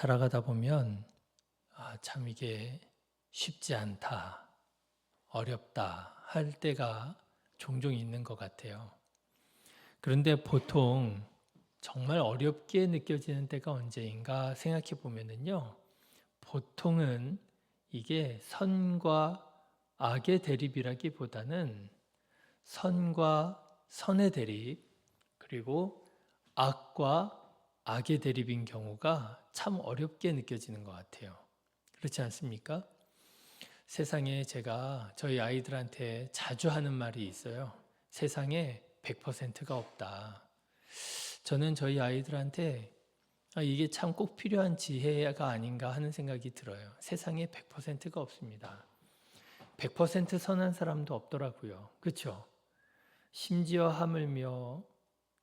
살아가다 보면 참 이게 쉽지 않다, 어렵다 할 때가 종종 있는 것 같아요. 그런데 보통 정말 어렵게 느껴지는 때가 언제인가 생각해 보면은요, 보통은 이게 선과 악의 대립이라기보다는 선과 선의 대립, 그리고 악과 악의 대립인 경우가 참 어렵게 느껴지는 것 같아요. 그렇지 않습니까? 세상에 제가 저희 아이들한테 자주 하는 말이 있어요. 세상에 100%가 없다. 저는 저희 아이들한테 이게 참 꼭 필요한 지혜가 아닌가 하는 생각이 들어요. 세상에 100%가 없습니다. 100% 선한 사람도 없더라고요. 그렇죠? 심지어 하물며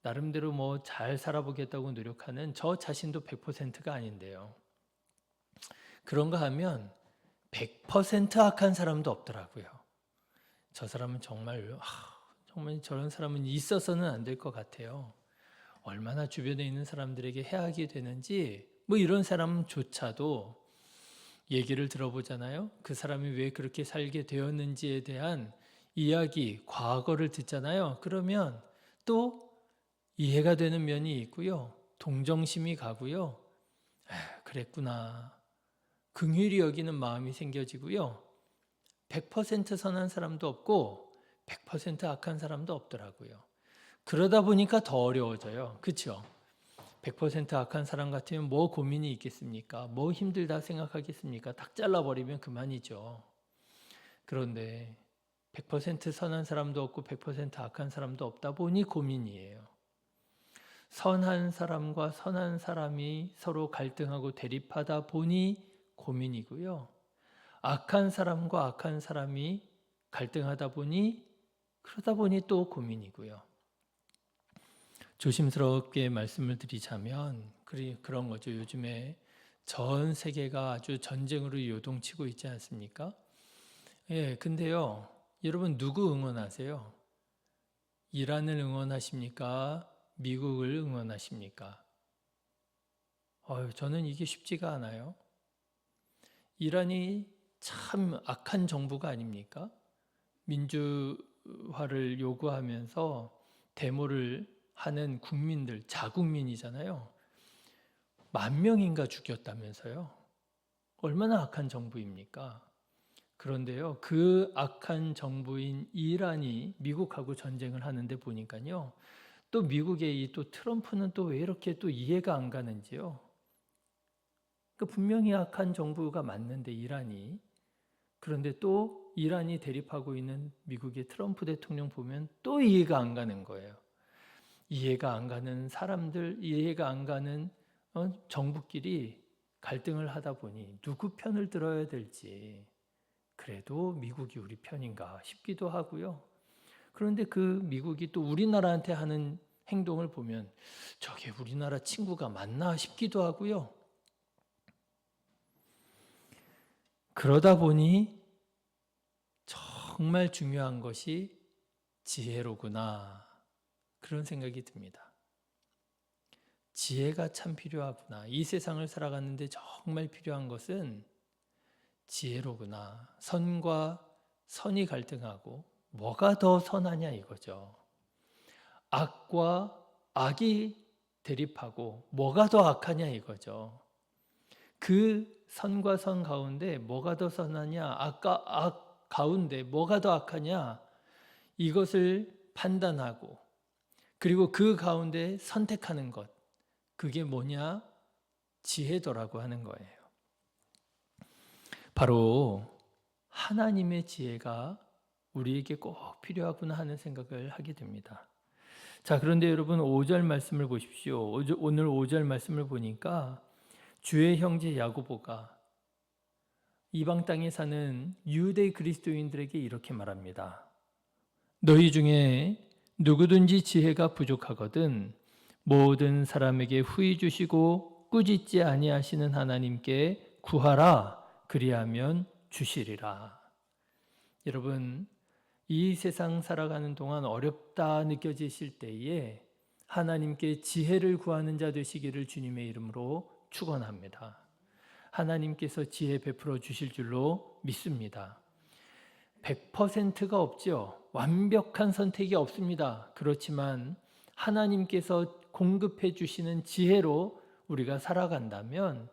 나름대로 뭐 잘 살아보겠다고 노력하는 저 자신도 100%가 아닌데요. 그런가 하면 100% 악한 사람도 없더라고요. 저 사람은 정말 저런 사람은 있어서는 안 될 것 같아요. 얼마나 주변에 있는 사람들에게 해악이 되는지 뭐 이런 사람조차도 얘기를 들어보잖아요. 그 사람이 왜 그렇게 살게 되었는지에 대한 이야기, 과거를 듣잖아요. 그러면 또 이해가 되는 면이 있고요. 동정심이 가고요. 그랬구나. 긍휼히 여기는 마음이 생겨지고요. 100% 선한 사람도 없고 100% 악한 사람도 없더라고요. 그러다 보니까 더 어려워져요. 그렇죠? 100% 악한 사람 같으면 뭐 고민이 있겠습니까? 뭐 힘들다 생각하겠습니까? 딱 잘라버리면 그만이죠. 그런데 100% 선한 사람도 없고 100% 악한 사람도 없다 보니 고민이에요. 선한 사람과 선한 사람이 서로 갈등하고 대립하다 보니 고민이고요. 악한 사람과 악한 사람이 갈등하다 보니 그러다 보니 또 고민이고요. 조심스럽게 말씀을 드리자면 그런 거죠. 요즘에 전 세계가 아주 전쟁으로 요동치고 있지 않습니까? 예, 근데요. 여러분 누구 응원하세요? 이란을 응원하십니까? 미국을 응원하십니까? 저는 이게 쉽지가 않아요. 이란이 참 악한 정부가 아닙니까? 민주화를 요구하면서 데모를 하는 국민들, 자국민이잖아요. 10,000명인가 죽였다면서요. 얼마나 악한 정부입니까? 그런데요, 그 악한 정부인 이란이 미국하고 전쟁을 하는데 보니까요, 또 미국의 이 또 트럼프는 또 왜 이렇게 또 이해가 안 가는지요. 분명히 악한 정부가 맞는데 이란이. 그런데 또 이란이 대립하고 있는 미국의 트럼프 대통령 보면 또 이해가 안 가는 거예요. 이해가 안 가는 사람들, 이해가 안 가는 정부끼리 갈등을 하다 보니 누구 편을 들어야 될지 그래도 미국이 우리 편인가 싶기도 하고요. 그런데 그 미국이 또 우리나라한테 하는 행동을 보면 저게 우리나라 친구가 맞나 싶기도 하고요. 그러다 보니 정말 중요한 것이 지혜로구나. 그런 생각이 듭니다. 지혜가 참 필요하구나. 이 세상을 살아가는데 정말 필요한 것은 지혜로구나. 선과 선이 갈등하고 뭐가 더 선하냐 이거죠. 악과 악이 대립하고 뭐가 더 악하냐 이거죠. 그 선과 선 가운데 뭐가 더 선하냐, 악과 악 가운데 뭐가 더 악하냐 이것을 판단하고 그리고 그 가운데 선택하는 것 그게 뭐냐? 지혜도라고 하는 거예요. 바로 하나님의 지혜가 우리에게 꼭 필요하구나 하는 생각을 하게 됩니다. 자, 그런데 여러분 5절 말씀을 보십시오. 오늘 5절 말씀을 보니까 주의 형제 야고보가 이방 땅에 사는 유대 그리스도인들에게 이렇게 말합니다. 너희 중에 누구든지 지혜가 부족하거든 모든 사람에게 후히 주시고 꾸짖지 아니하시는 하나님께 구하라 그리하면 주시리라. 여러분 이 세상 살아가는 동안 어렵다 느껴지실 때에 하나님께 지혜를 구하는 자 되시기를 주님의 이름으로 축원합니다. 하나님께서 지혜 베풀어 주실 줄로 믿습니다. 100%가 없죠. 완벽한 선택이 없습니다. 그렇지만 하나님께서 공급해 주시는 지혜로 우리가 살아간다면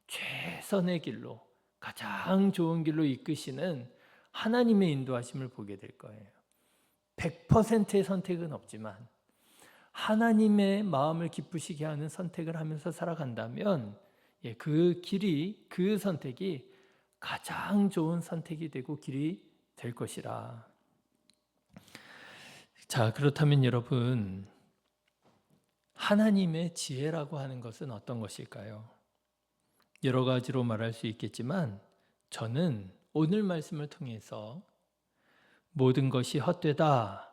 최선의 길로, 가장 좋은 길로 이끄시는 하나님의 인도하심을 보게 될 거예요. 100%의 선택은 없지만 하나님의 마음을 기쁘시게 하는 선택을 하면서 살아간다면 그 길이, 그 선택이 가장 좋은 선택이 되고 길이 될 것이라. 자, 그렇다면 여러분, 하나님의 지혜라고 하는 것은 어떤 것일까요? 여러 가지로 말할 수 있겠지만 저는 오늘 말씀을 통해서 모든 것이 헛되다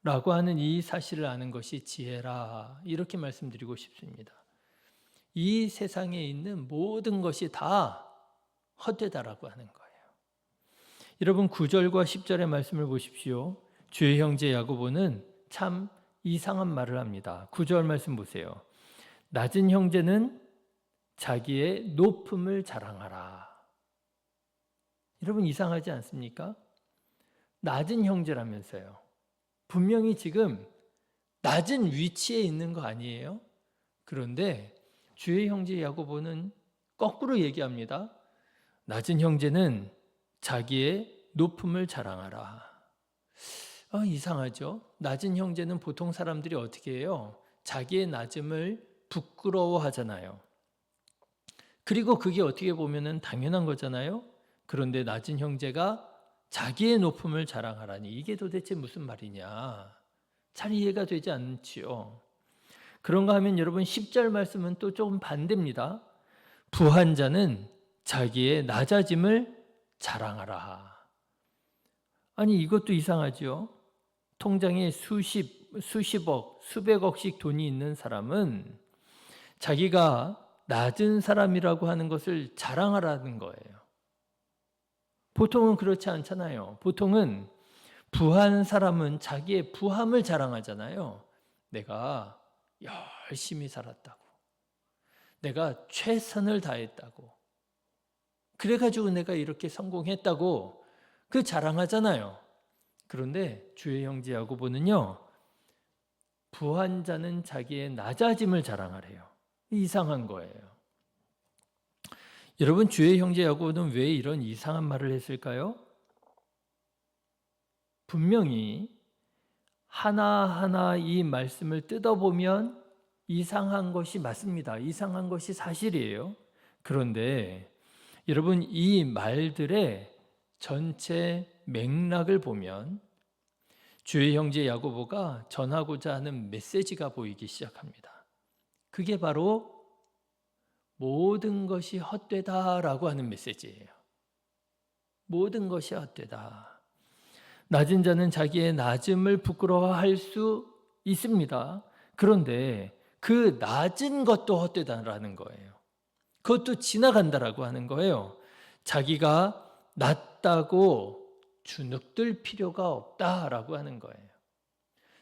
라고 하는 이 사실을 아는 것이 지혜라, 이렇게 말씀드리고 싶습니다. 이 세상에 있는 모든 것이 다 헛되다라고 하는 거예요. 여러분 9절과 10절의 말씀을 보십시오. 주의 형제 야고보는 참 이상한 말을 합니다. 9절 말씀 보세요. 낮은 형제는 자기의 높음을 자랑하라. 여러분 이상하지 않습니까? 낮은 형제라면서요. 분명히 지금 낮은 위치에 있는 거 아니에요? 그런데 주의 형제 야고보는 거꾸로 얘기합니다. 낮은 형제는 자기의 높음을 자랑하라. 이상하죠? 낮은 형제는 보통 사람들이 어떻게 해요? 자기의 낮음을 부끄러워하잖아요. 그리고 그게 어떻게 보면 당연한 거잖아요. 그런데 낮은 형제가 자기의 높음을 자랑하라니, 이게 도대체 무슨 말이냐? 잘 이해가 되지 않지요. 그런가 하면 여러분 10절 말씀은 또 조금 반대입니다. 부한 자는 자기의 낮아짐을 자랑하라. 아니 이것도 이상하죠. 통장에 수십억, 수백억씩 돈이 있는 사람은 자기가 낮은 사람이라고 하는 것을 자랑하라는 거예요. 보통은 그렇지 않잖아요. 보통은 부한 사람은 자기의 부함을 자랑하잖아요. 내가 열심히 살았다고, 내가 최선을 다했다고, 그래가지고 내가 이렇게 성공했다고 그 자랑하잖아요. 그런데 주의 형제 야고보는요, 부한 자는 자기의 낮아짐을 자랑하래요. 이상한 거예요. 여러분 주의 형제 야고보는 왜 이런 이상한 말을 했을까요? 분명히 하나하나 이 말씀을 뜯어보면 이상한 것이 맞습니다. 이상한 것이 사실이에요. 그런데 여러분 이 말들의 전체 맥락을 보면 주의 형제 야고보가 전하고자 하는 메시지가 보이기 시작합니다. 그게 바로 모든 것이 헛되다라고 하는 메시지예요. 모든 것이 헛되다. 낮은 자는 자기의 낮음을 부끄러워할 수 있습니다. 그런데 그 낮은 것도 헛되다라는 거예요. 그것도 지나간다라고 하는 거예요. 자기가 낮다고 주눅들 필요가 없다라고 하는 거예요.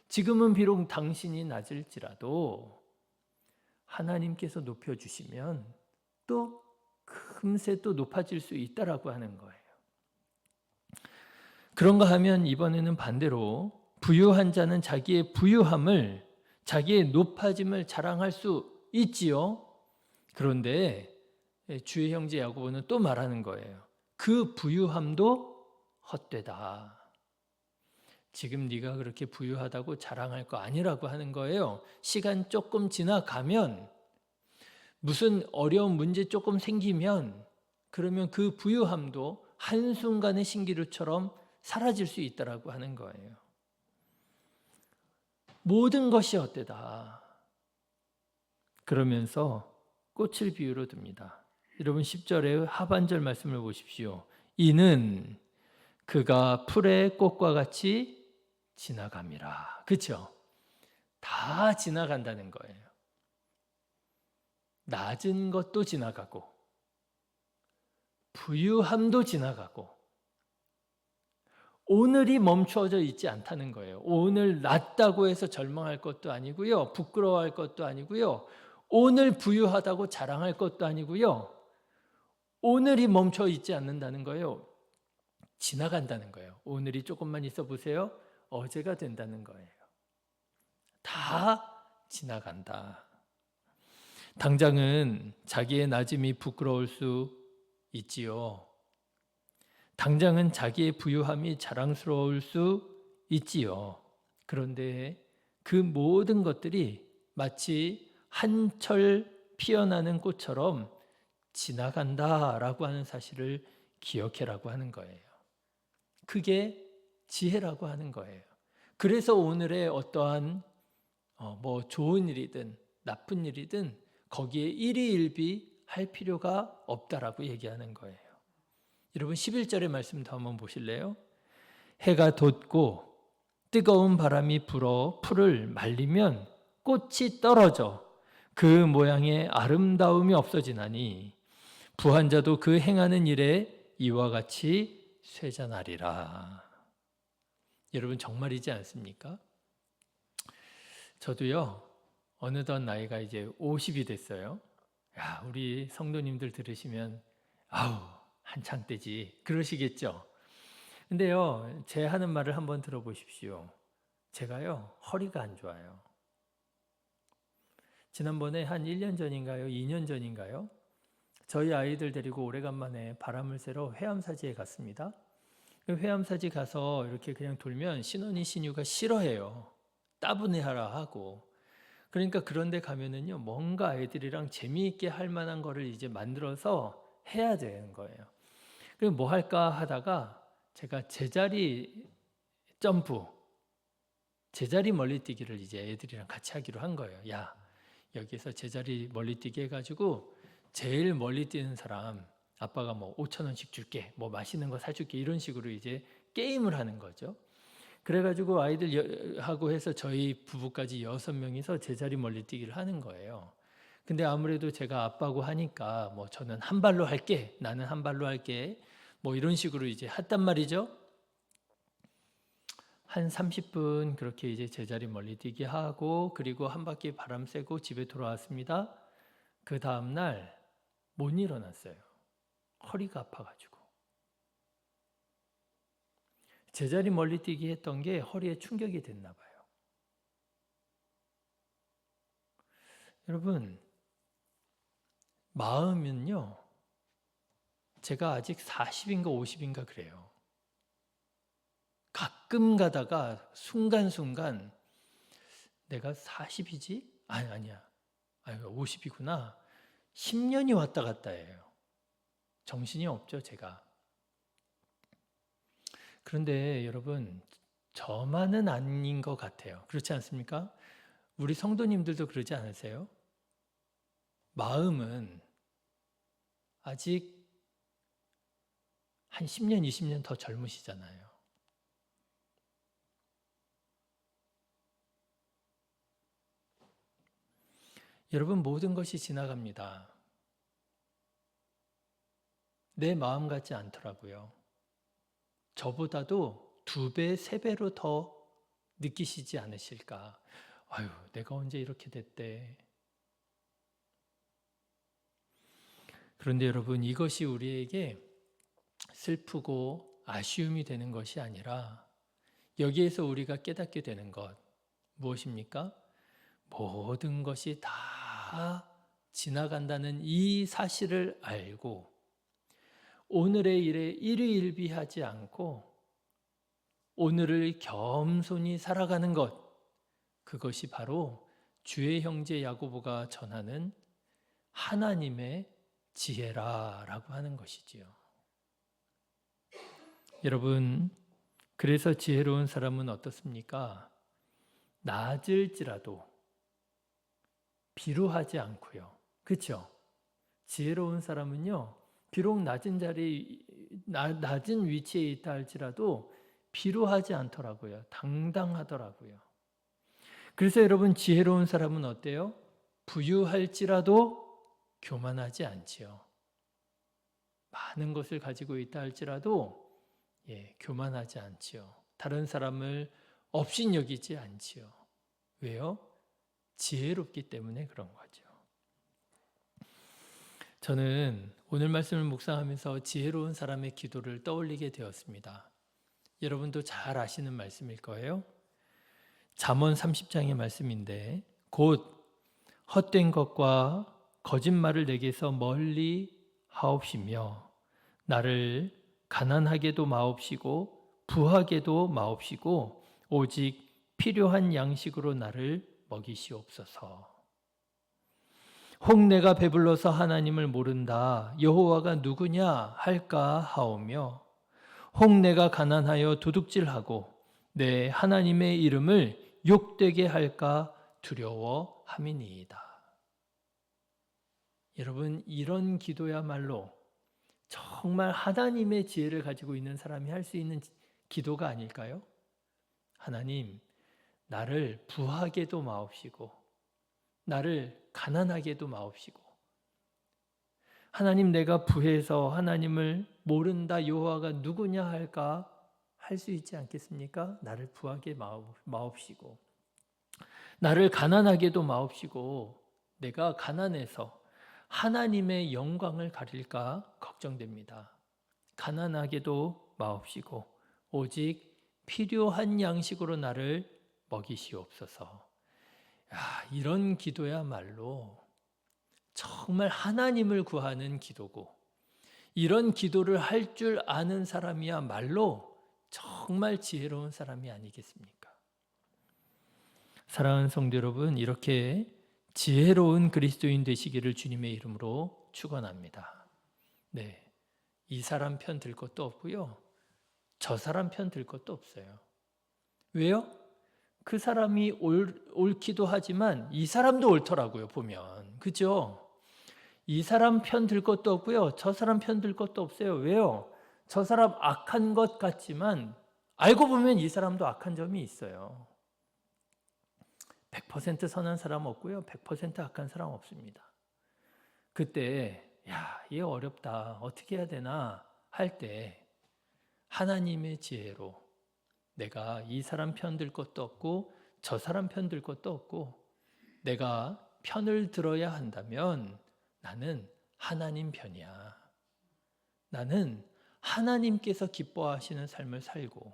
지금은 비록 당신이 낮을지라도 하나님께서 높여주시면 또 금세 또 높아질 수 있다라고 하는 거예요. 그런가 하면 이번에는 반대로 부유한 자는 자기의 부유함을, 자기의 높아짐을 자랑할 수 있지요. 그런데 주의 형제 야고보는 또 말하는 거예요. 그 부유함도 헛되다. 지금 네가 그렇게 부유하다고 자랑할 거 아니라고 하는 거예요. 시간 조금 지나가면, 무슨 어려운 문제 조금 생기면, 그러면 그 부유함도 한순간의 신기루처럼 사라질 수 있다라고 하는 거예요. 모든 것이 헛되다. 그러면서 꽃을 비유로 듭니다. 여러분 10절의 하반절 말씀을 보십시오. 이는 그가 풀의 꽃과 같이 지나감이라. 그렇죠? 다 지나간다는 거예요. 낮은 것도 지나가고 부유함도 지나가고 오늘이 멈춰져 있지 않다는 거예요. 오늘 낮다고 해서 절망할 것도 아니고요. 부끄러워할 것도 아니고요. 오늘 부유하다고 자랑할 것도 아니고요. 오늘이 멈춰 있지 않는다는 거예요. 지나간다는 거예요. 오늘이 조금만 있어 보세요. 어제가 된다는 거예요. 다 지나간다. 당장은 자기의 낮음이 부끄러울 수 있지요. 당장은 자기의 부유함이 자랑스러울 수 있지요. 그런데 그 모든 것들이 마치 한철 피어나는 꽃처럼 지나간다라고 하는 사실을 기억해라고 하는 거예요. 그게 지혜라고 하는 거예요. 그래서 오늘의 어떠한 뭐 좋은 일이든 나쁜 일이든 거기에 일희일비할 필요가 없다라고 얘기하는 거예요. 여러분 11절의 말씀 더 한번 보실래요? 해가 돋고 뜨거운 바람이 불어 풀을 말리면 꽃이 떨어져 그 모양의 아름다움이 없어지나니 부한 자도 그 행하는 일에 이와 같이 쇠잔하리라. 여러분 정말이지 않습니까? 저도요 어느덧 나이가 이제 50이 됐어요. 야, 우리 성도님들 들으시면 아우 한창 때지 그러시겠죠. 근데요 제 하는 말을 한번 들어보십시오. 제가요 허리가 안 좋아요. 지난번에 한 1년 전인가요? 2년 전인가요? 저희 아이들 데리고 오래간만에 바람을 쐬러 회암사지에 갔습니다. 회암사지 가서 이렇게 그냥 돌면 신혼이 신유가 싫어해요. 따분해하라 하고. 그러니까 그런데 가면은요, 뭔가 아이들이랑 재미있게 할 만한 거를 이제 만들어서 해야 되는 거예요. 그리고 뭐 할까 하다가 제가 제자리 점프, 제자리 멀리뛰기를 이제 애들이랑 같이 하기로 한 거예요. 야, 여기서 제자리 멀리뛰기 해가지고 제일 멀리 뛰는 사람 아빠가 뭐 5,000원씩 줄게, 뭐 맛있는 거 사줄게 이런 식으로 이제 게임을 하는 거죠. 그래가지고 아이들하고 해서 저희 부부까지 6명이서 제자리 멀리뛰기를 하는 거예요. 근데 아무래도 제가 아빠고 하니까 뭐 저는 한 발로 할게, 나는 한 발로 할게, 뭐 이런 식으로 이제 했단 말이죠. 한 30분 그렇게 이제 제자리 멀리뛰기 하고 그리고 한 바퀴 바람 쐬고 집에 돌아왔습니다. 그 다음날 못 일어났어요. 허리가 아파가지고. 제자리 멀리뛰기 했던 게 허리에 충격이 됐나 봐요. 여러분, 마음은요, 제가 아직 40인가 50인가 그래요. 가끔 가다가 순간순간 내가 40이지? 아니야. 50이구나. 10년이 왔다 갔다 해요. 정신이 없죠, 제가. 그런데 여러분, 저만은 아닌 것 같아요. 그렇지 않습니까? 우리 성도님들도 그러지 않으세요? 마음은 아직 한 10년, 20년 더 젊으시잖아요. 여러분, 모든 것이 지나갑니다. 내 마음 같지 않더라고요. 저보다도 2배, 3배로 더 느끼시지 않으실까? 아유, 내가 언제 이렇게 됐대. 그런데 여러분, 이것이 우리에게 슬프고 아쉬움이 되는 것이 아니라 여기에서 우리가 깨닫게 되는 것 무엇입니까? 모든 것이 다 지나간다는 이 사실을 알고 오늘의 일에 일희일비하지 않고 오늘을 겸손히 살아가는 것, 그것이 바로 주의 형제 야고보가 전하는 하나님의 지혜라라고 하는 것이지요. 여러분, 그래서 지혜로운 사람은 어떻습니까? 낮을지라도 비루하지 않고요. 그렇죠? 지혜로운 사람은요, 비록 낮은 위치에 있다 할지라도 비루하지 않더라고요. 당당하더라고요. 그래서 여러분, 지혜로운 사람은 어때요? 부유할지라도 교만하지 않지요. 많은 것을 가지고 있다 할지라도 교만하지 않지요. 다른 사람을 업신여기지 않지요. 왜요? 지혜롭기 때문에 그런 거죠. 저는 오늘 말씀을 묵상하면서 지혜로운 사람의 기도를 떠올리게 되었습니다. 여러분도 잘 아시는 말씀일 거예요. 잠언 30장의 말씀인데 곧 헛된 것과 거짓말을 내게서 멀리 하옵시며 나를 가난하게도 마옵시고 부하게도 마옵시고 오직 필요한 양식으로 나를 먹이시옵소서. 혹 내가 배불러서 하나님을 모른다 여호와가 누구냐 할까 하오며 혹 내가 가난하여 도둑질하고 내 하나님의 이름을 욕되게 할까 두려워함이니이다. 여러분, 이런 기도야말로 정말 하나님의 지혜를 가지고 있는 사람이 할 수 있는 기도가 아닐까요? 하나님, 나를 부하게도 마옵시고 나를 가난하게도 마옵시고 하나님, 내가 부해서 하나님을 모른다 여호와가 누구냐 할까 할 수 있지 않겠습니까? 나를 부하게 마옵시고 나를 가난하게도 마옵시고 내가 가난해서 하나님의 영광을 가릴까 걱정됩니다. 가난하게도 마옵시고 오직 필요한 양식으로 나를 먹이시옵소서. 이런 기도야말로 정말 하나님을 구하는 기도고 이런 기도를 할 줄 아는 사람이야말로 정말 지혜로운 사람이 아니겠습니까? 사랑하는 성도 여러분, 이렇게 지혜로운 그리스도인 되시기를 주님의 이름으로 축원합니다. 네, 이 사람 편 들 것도 없고요. 저 사람 편 들 것도 없어요. 왜요? 그 사람이 옳기도 하지만 이 사람도 옳더라고요, 보면. 그죠? 이 사람 편 들 것도 없고요. 저 사람 편 들 것도 없어요. 왜요? 저 사람 악한 것 같지만 알고 보면 이 사람도 악한 점이 있어요. 100% 선한 사람 없고요. 100% 악한 사람 없습니다. 그때 얘 어렵다. 어떻게 해야 되나 할 때 하나님의 지혜로 내가 이 사람 편 들 것도 없고 저 사람 편 들 것도 없고 내가 편을 들어야 한다면 나는 하나님 편이야. 나는 하나님께서 기뻐하시는 삶을 살고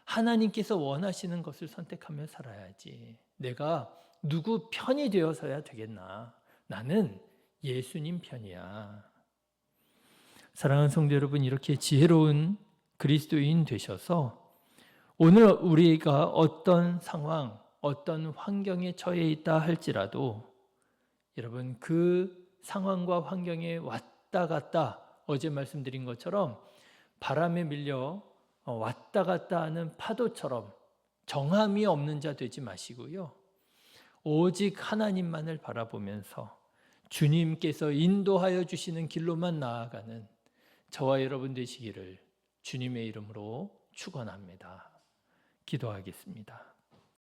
하나님께서 원하시는 것을 선택하며 살아야지. 내가 누구 편이 되어서야 되겠나? 나는 예수님 편이야. 사랑하는 성도 여러분, 이렇게 지혜로운 그리스도인 되셔서 오늘 우리가 어떤 상황, 어떤 환경에 처해 있다 할지라도 여러분 그 상황과 환경에 왔다 갔다 어제 말씀드린 것처럼 바람에 밀려 왔다 갔다 하는 파도처럼 정함이 없는 자 되지 마시고요. 오직 하나님만을 바라보면서 주님께서 인도하여 주시는 길로만 나아가는 저와 여러분 되시기를 주님의 이름으로 축원합니다. 기도하겠습니다.